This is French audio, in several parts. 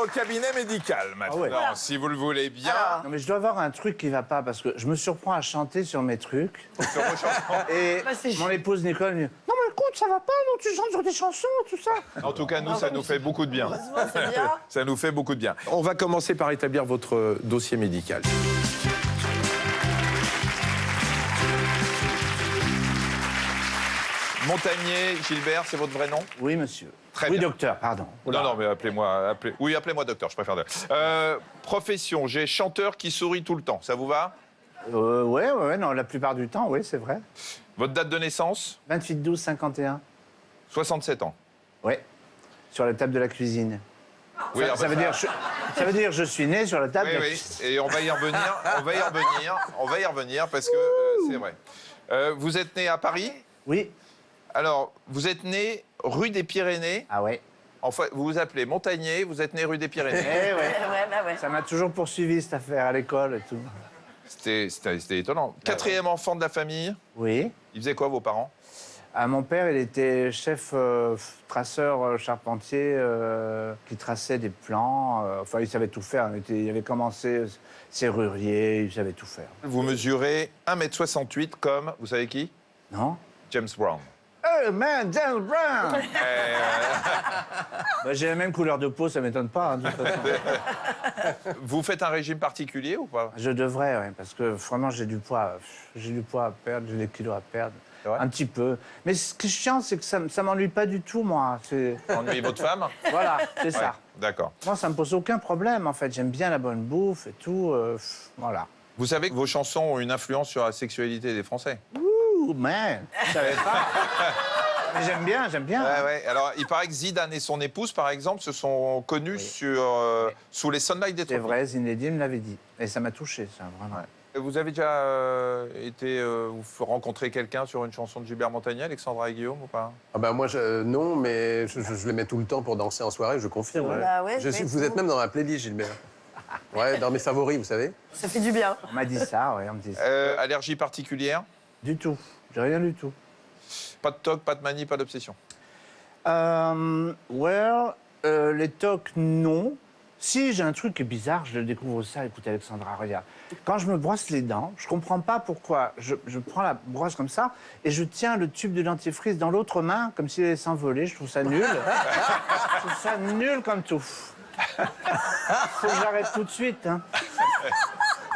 au cabinet médical maintenant, ouais. Voilà. si vous le voulez bien. Alors. Non, mais je dois avoir un truc qui va pas parce que je me surprends à chanter sur mes trucs. Sur vos chansons. Et Bah, c'est mon épouse Nicole me dit non, mais écoute, ça va pas, non, tu chantes sur des chansons, tout ça. En tout cas, nous, ça nous fait beaucoup de bien. Heureusement, c'est bien. Ça nous fait beaucoup de bien. On va commencer par établir votre dossier médical. Montagnier, Gilbert, c'est votre vrai nom? Oui, monsieur. Très oui, bien. docteur, pardon. Non, non, mais appelez-moi. Oui, appelez-moi docteur, je préfère. Profession, j'ai chanteur qui sourit tout le temps. Ça vous va? Ouais, non, la plupart du temps, oui, c'est vrai. Votre date de naissance? 28-12-51. 67 ans. Ouais. Sur la table de la cuisine. Oui, ça, ah bah ça veut dire je suis né sur la table Oui, de la oui, cuisine. et on va y revenir, on va y revenir parce que c'est vrai. Vous êtes né à Paris? Oui. Alors, vous êtes né rue des Pyrénées. Ah ouais. Enfin, vous vous appelez Montagnier, vous êtes né rue des Pyrénées. Eh ouais. Ouais, bah ouais. Ça m'a toujours poursuivi cette affaire à l'école et tout. C'était étonnant. Quatrième enfant de la famille. Oui. Ils faisaient quoi, vos parents? Ah, mon père, il était chef traceur charpentier qui traçait des plans. Enfin, il savait tout faire. Il avait commencé serrurier, il savait tout faire. Vous mesurez 1,68 m comme, vous savez qui? Non? James Brown. Oh man, James Brown! Bah, j'ai la même couleur de peau, ça m'étonne pas. Hein, de toute façon. Vous faites un régime particulier ou pas? Je devrais, ouais, parce que vraiment, j'ai du poids à perdre, j'ai des kilos à perdre. C'est vrai? Un petit peu. Mais ce qui est chiant, c'est que ça m'ennuie pas du tout, moi. Ennuyez votre femme? Voilà, c'est ça. Ouais, d'accord. Moi, ça me pose aucun problème, en fait. J'aime bien la bonne bouffe et tout. Voilà. Vous savez que vos chansons ont une influence sur la sexualité des Français? Ouh, man, je savais pas. Mais j'aime bien. Ouais, ouais. Alors, il paraît que Zidane et son épouse, par exemple, se sont connus sous les Sunlight des C'est Tropiques. vrai, Zinedine me l'avait dit. Et ça m'a touché, ça, vraiment. Ouais. Vous avez déjà rencontré quelqu'un sur une chanson de Gilbert Montagnier, Alexandra et Guillaume, ou pas? Ah ben moi, non, mais je les mets tout le temps pour danser en soirée, je confirme. C'est vrai. Bah ouais, Vous êtes même dans ma playlist, Gilbert. Ouais, dans mes favoris, vous savez. Ça fait du bien. On m'a dit ça, ouais, on me dit ça. Allergie particulière? Du tout. J'ai rien du tout. Pas de toc, pas de manie, pas d'obsession? Les tocs, non. Si, j'ai un truc qui est bizarre, je le découvre ça. Écoute, Alexandra, regarde. Quand je me brosse les dents, je comprends pas pourquoi. Je prends la brosse comme ça et je tiens le tube de dentifrice dans l'autre main, comme s'il allait s'envoler. Je trouve ça nul. Je trouve ça nul comme tout. Faut que j'arrête tout de suite, hein.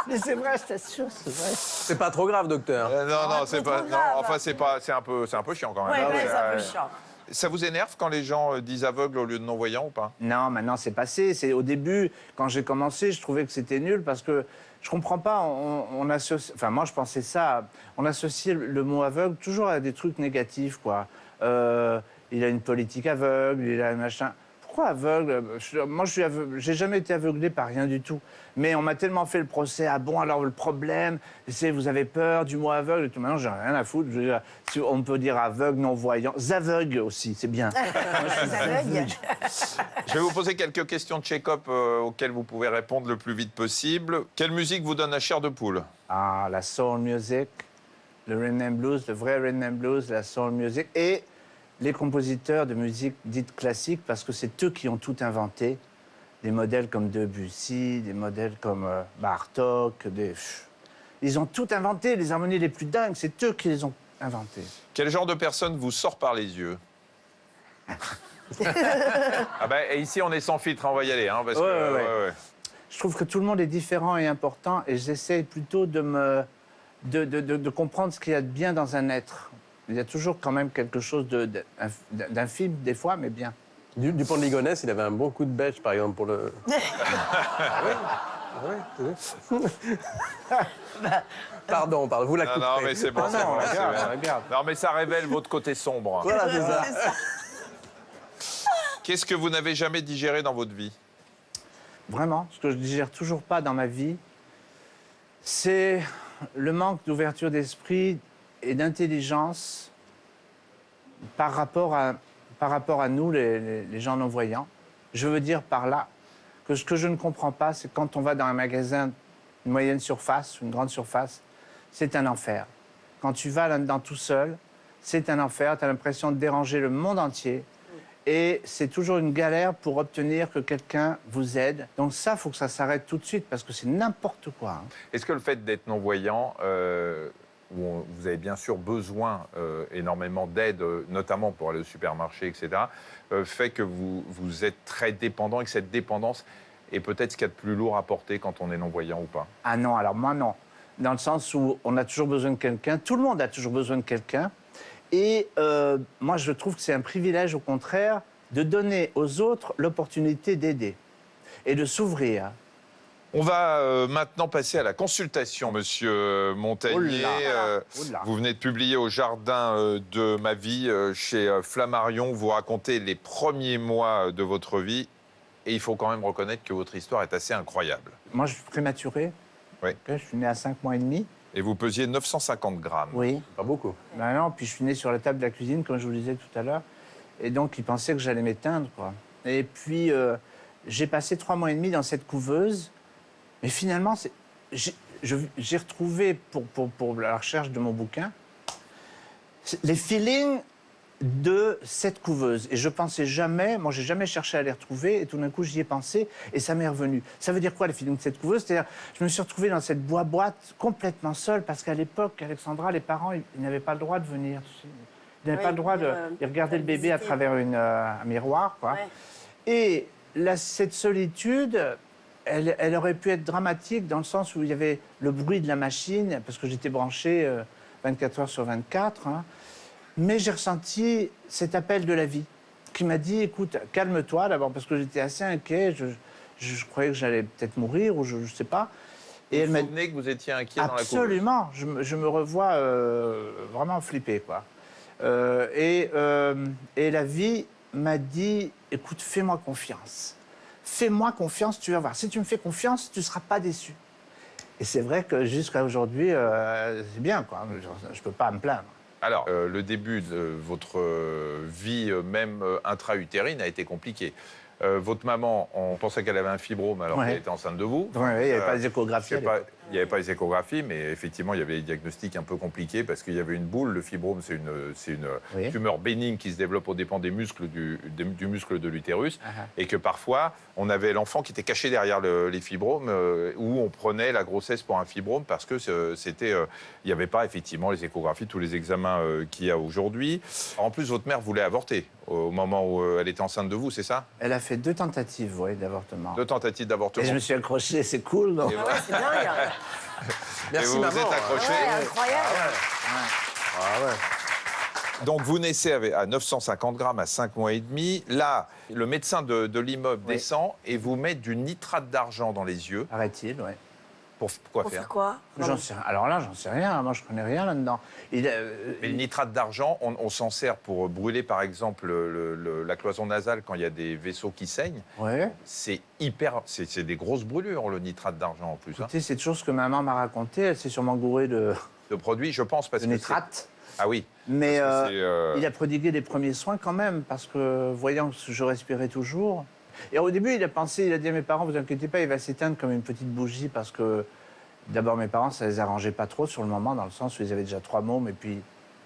Mais c'est vrai, je t'assure, c'est vrai. C'est pas trop grave, docteur. Non, c'est pas. trop Non, grave. enfin, c'est un peu chiant quand même. Ouais, Ah ouais, ouais, c'est un peu ouais. chiant. Ça vous énerve quand les gens disent aveugle au lieu de non-voyant ou pas? Non, maintenant c'est passé. C'est au début, quand j'ai commencé, je trouvais que c'était nul parce que je comprends pas. On associe, enfin moi je pensais ça. On associait le mot aveugle toujours à des trucs négatifs, quoi. Il a une politique aveugle, il a un machin. Pourquoi aveugle? Moi je suis aveugle. J'ai jamais été aveuglé par rien du tout. Mais on m'a tellement fait le procès. Ah bon, alors le problème, c'est vous avez peur du mot aveugle et tout. Maintenant j'ai rien à foutre. Je veux dire, si on peut dire aveugle, non-voyant, aveugle aussi, c'est bien. Ça aveugle. Je vais vous poser quelques questions de check-up auxquelles vous pouvez répondre le plus vite possible. Quelle musique vous donne la chair de poule? Ah, la soul music, le rhythm and blues, le vrai rhythm and blues, la soul music et les compositeurs de musique dite classique parce que c'est eux qui ont tout inventé. Des modèles comme Debussy, des modèles comme Bartók, ils ont tout inventé, les harmonies les plus dingues, c'est eux qui les ont inventées. Quel genre de personne vous sort par les yeux? Ah ben, et ici, on est sans filtre, hein, on va y aller. Hein, parce que, Ouais. Je trouve que tout le monde est différent et important et j'essaie plutôt de comprendre ce qu'il y a de bien dans un être. Il y a toujours quand même quelque chose d'infime, des fois, mais bien. Dupont de Ligonnès, il avait un bon coup de bêche, par exemple, pour le... Pardon, vous la couperez. Non, mais c'est bon, c'est bon. c'est regarde, bien. regarde. Non, mais ça révèle votre côté sombre. Voilà, c'est ça. Qu'est-ce que vous n'avez jamais digéré dans votre vie? Vraiment, ce que je digère toujours pas dans ma vie, c'est le manque d'ouverture d'esprit et d'intelligence par rapport à nous, les gens non-voyants. Je veux dire par là que ce que je ne comprends pas, c'est quand on va dans un magasin de moyenne surface, une grande surface, c'est un enfer. Quand tu vas là-dedans tout seul, c'est un enfer, tu as l'impression de déranger le monde entier. Et c'est toujours une galère pour obtenir que quelqu'un vous aide. Donc ça, il faut que ça s'arrête tout de suite parce que c'est n'importe quoi. Hein. Est-ce que le fait d'être non-voyant, où vous avez bien sûr besoin énormément d'aide, notamment pour aller au supermarché, etc., fait que vous êtes très dépendant et que cette dépendance est peut-être ce qu'il y a de plus lourd à porter quand on est non-voyant ou pas? Ah non, alors moi non. Dans le sens où on a toujours besoin de quelqu'un, tout le monde a toujours besoin de quelqu'un. Et moi, je trouve que c'est un privilège, au contraire, de donner aux autres l'opportunité d'aider et de s'ouvrir. On va maintenant passer à la consultation, Monsieur Montagnier. Oula. Vous venez de publier au Jardin de ma vie chez Flammarion. Vous racontez les premiers mois de votre vie. Et il faut quand même reconnaître que votre histoire est assez incroyable. Moi, je suis prématuré. Oui. Je suis né à 5 mois et demi. Et vous pesiez 950 grammes. Oui. Pas beaucoup. Ben non, puis je suis né sur la table de la cuisine, comme je vous le disais tout à l'heure. Et donc, ils pensaient que j'allais m'éteindre, quoi. Et puis, j'ai passé 3 mois et demi dans cette couveuse. Mais finalement, j'ai retrouvé, pour la recherche de mon bouquin, les feelings de cette couveuse. Et je pensais jamais, moi j'ai jamais cherché à les retrouver, et tout d'un coup j'y ai pensé, et ça m'est revenu. Ça veut dire quoi, les feelings de cette couveuse? C'est-à-dire, je me suis retrouvé dans cette boîte complètement seule, parce qu'à l'époque, Alexandra, les parents, ils n'avaient pas le droit de venir. Ils n'avaient Oui, pas le droit de... Ils regardaient le bébé à visiter. travers un miroir, quoi. Ouais. Et cette solitude, elle aurait pu être dramatique dans le sens où il y avait le bruit de la machine, parce que j'étais branché 24 heures sur 24. Hein. Mais j'ai ressenti cet appel de la vie qui m'a dit, écoute, calme-toi d'abord, parce que j'étais assez inquiet. Je croyais que j'allais peut-être mourir, ou je ne sais pas. Et elle vous m'a vous souvenez que vous étiez inquiet dans la couveuse? absolument, je me revois vraiment flippé, quoi. Et la vie m'a dit, écoute, fais-moi confiance. Fais-moi confiance, tu vas voir. Si tu me fais confiance, tu ne seras pas déçu. Et c'est vrai que jusqu'à aujourd'hui, c'est bien, quoi. Je ne peux pas me plaindre. Alors, le début de votre vie, même intra-utérine, a été compliqué. Votre maman, on pensait qu'elle avait un fibrome alors Ouais. qu'elle était enceinte de vous. Ouais, il n'y avait pas les échographies. à l'époque. Il n'y avait pas les échographies, mais effectivement, il y avait des diagnostics un peu compliqués parce qu'il y avait une boule. Le fibrome, c'est une Oui. tumeur bénigne qui se développe aux dépens des muscles du muscle de l'utérus. Ah ah. Et que parfois, on avait l'enfant qui était caché derrière les fibromes, où on prenait la grossesse pour un fibrome parce que il n'y avait pas effectivement les échographies, tous les examens qu'il y a aujourd'hui. En plus, votre mère voulait avorter au moment où elle était enceinte de vous, c'est ça? Elle a fait 2 tentatives, oui, d'avortement. 2 tentatives d'avortement. Et je me suis accroché, c'est cool, non? Et Ah ouais, c'est dingue. Merci, et vous maman. vous êtes accroché. Ouais, incroyable. Ah ouais. Donc vous naissez à 950 grammes à 5 mois et demi. Là, le médecin de l'immeuble Oui. descend et vous met du nitrate d'argent dans les yeux. Paraît-il, oui. Pour quoi Pour faire? faire quoi? Alors là, j'en sais rien. Moi, je connais rien là-dedans. Mais le nitrate d'argent, on s'en sert pour brûler, par exemple, la cloison nasale quand il y a des vaisseaux qui saignent. Ouais. C'est des grosses brûlures, le nitrate d'argent en plus. Hein. Écoutez, c'est toujours ce que ma maman m'a raconté. Elle s'est sûrement gourée de De produits, je pense, parce que nitrate. c'est- Ah oui. Mais Parce que c'est, il a prodigué des premiers soins quand même, parce que voyant que je respirais toujours. Et au début, il a dit à mes parents, vous inquiétez pas, il va s'éteindre comme une petite bougie, parce que d'abord, mes parents, ça les arrangeait pas trop sur le moment, dans le sens où ils avaient déjà 3 mômes, et puis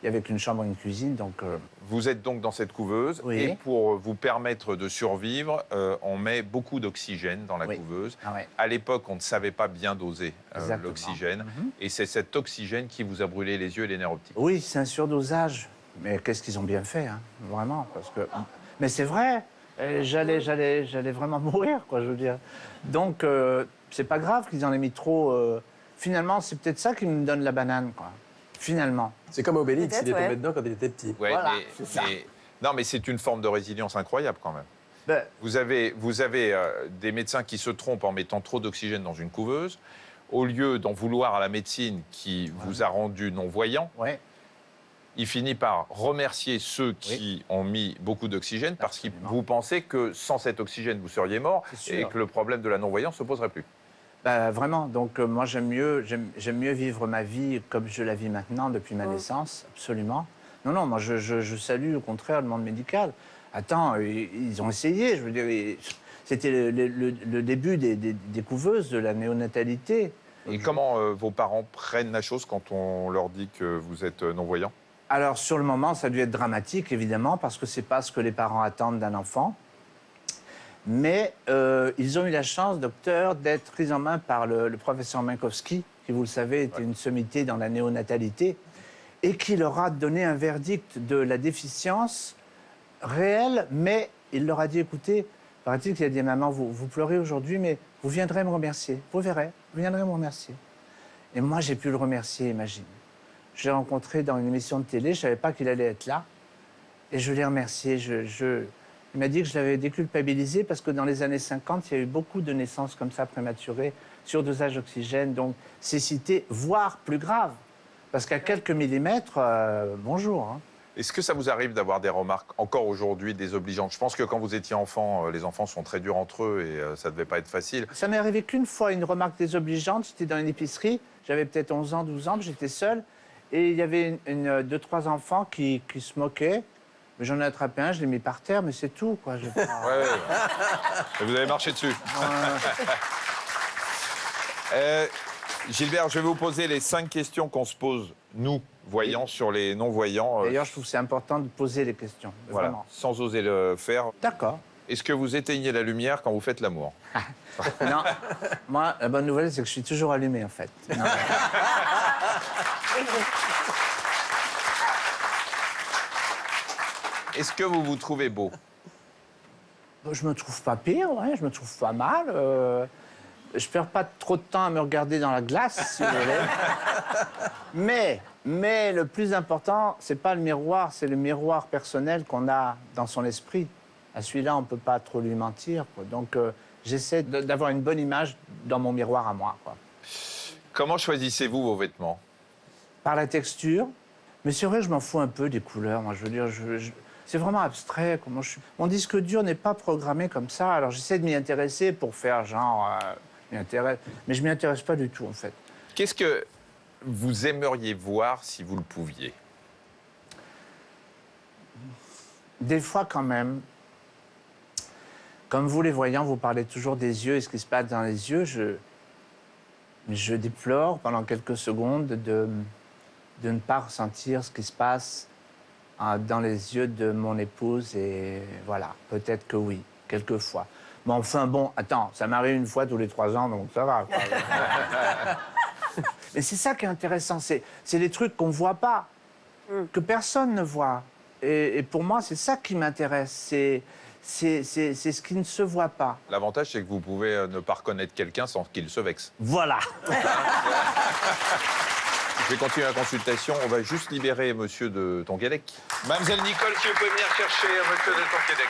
il y avait qu'une chambre et une cuisine, donc... Vous êtes donc dans cette couveuse Oui. et pour vous permettre de survivre, on met beaucoup d'oxygène dans la Oui. couveuse. Ah ouais. À l'époque, on ne savait pas bien doser Exactement. l'oxygène Mhm. et c'est cet oxygène qui vous a brûlé les yeux et les nerfs optiques. Oui, c'est un surdosage. Mais qu'est-ce qu'ils ont bien fait, hein, vraiment, parce que... Mais c'est vrai, j'allais vraiment mourir, quoi, je veux dire. Donc, c'est pas grave qu'ils en aient mis trop. Finalement, c'est peut-être ça qui me donne la banane, quoi. Finalement. C'est comme Obélix, Peut-être, il est tombé ouais. dedans quand il était petit. Ouais, Voilà, c'est ça. non, mais c'est une forme de résilience incroyable quand même. Ben, Vous avez des médecins qui se trompent en mettant trop d'oxygène dans une couveuse. Au lieu d'en vouloir à la médecine qui vous a rendu non-voyant, ouais. il finit par remercier ceux qui ont mis beaucoup d'oxygène parce que Absolument. vous pensez que sans cet oxygène, vous seriez mort C'est et sûr. que le problème de la non-voyance ne se poserait plus. Bah, vraiment, donc moi j'aime mieux vivre ma vie comme je la vis maintenant depuis ma naissance, absolument. Non, moi je salue au contraire le monde médical. Attends, ils ont essayé, je veux dire, c'était le début des couveuses, de la néonatalité. Et comment vos parents prennent la chose quand on leur dit que vous êtes non-voyant? Alors, sur le moment, ça a dû être dramatique, évidemment, parce que c'est pas ce que les parents attendent d'un enfant. Mais ils ont eu la chance, docteur, d'être pris en main par le professeur Minkowski, qui, vous le savez, était une sommité dans la néonatalité, et qui leur a donné un verdict de la déficience réelle, mais il leur a dit, écoutez, paraît-il qu'il a dit, maman, vous pleurez aujourd'hui, mais vous viendrez me remercier. Vous verrez, vous viendrez me remercier. Et moi, j'ai pu le remercier, imagine. Je l'ai rencontré dans une émission de télé, je ne savais pas qu'il allait être là. Et je l'ai remercié. Il m'a dit que je l'avais déculpabilisé parce que dans les années 50, il y a eu beaucoup de naissances comme ça prématurées, surdosage d'oxygène, donc cécité, voire plus grave. Parce qu'à quelques millimètres, bonjour. Hein. Est-ce que ça vous arrive d'avoir des remarques encore aujourd'hui désobligeantes? Je pense que quand vous étiez enfant, les enfants sont très durs entre eux et ça ne devait pas être facile. Ça m'est arrivé qu'une fois, une remarque désobligeante. J'étais dans une épicerie, j'avais peut-être 11 ans, 12 ans, j'étais seul. Et il y avait deux, trois enfants qui se moquaient. J'en ai attrapé un, je l'ai mis par terre, mais c'est tout, quoi. Ouais. Et vous avez marché dessus. Gilbert, je vais vous poser les 5 questions qu'on se pose, nous, voyants, sur les non-voyants. D'ailleurs, je trouve que c'est important de poser les questions. Voilà, Vraiment. sans oser le faire. D'accord. Est-ce que vous éteignez la lumière quand vous faites l'amour? Non, moi, la bonne nouvelle, c'est que je suis toujours allumé, en fait. Non. Est-ce que vous vous trouvez beau? Je me trouve pas pire, ouais, je me trouve pas mal. Je perds pas trop de temps à me regarder dans la glace, si vous voulez. Mais le plus important, c'est pas le miroir, c'est le miroir personnel qu'on a dans son esprit. À celui-là, on peut pas trop lui mentir, quoi. Donc, j'essaie d'avoir une bonne image dans mon miroir à moi, quoi. Comment choisissez-vous vos vêtements? Par la texture. Mais c'est vrai, je m'en fous un peu des couleurs. Moi, je veux dire, c'est vraiment abstrait. Comment je suis... Mon disque dur n'est pas programmé comme ça. Alors, j'essaie de m'y intéresser pour faire genre... mais je m'y intéresse pas du tout, en fait. Qu'est-ce que vous aimeriez voir si vous le pouviez? Des fois, quand même, comme vous, les voyants, vous parlez toujours des yeux et ce qui se passe dans les yeux. Je déplore pendant quelques secondes de ne pas ressentir ce qui se passe dans les yeux de mon épouse. Et voilà, peut-être que oui, quelquefois. Mais enfin, bon, attends, ça m'arrive une fois tous les 3 ans, donc ça va. Mais c'est ça qui est intéressant, c'est les trucs qu'on ne voit pas, que personne ne voit. Et pour moi, c'est ça qui m'intéresse, c'est ce qui ne se voit pas. L'avantage, c'est que vous pouvez ne pas reconnaître quelqu'un sans qu'il se vexe. Voilà. Je vais continuer la consultation. On va juste libérer monsieur de Tonquédec. Mademoiselle Nicole, si vous pouvez venir chercher monsieur de Tonquédec.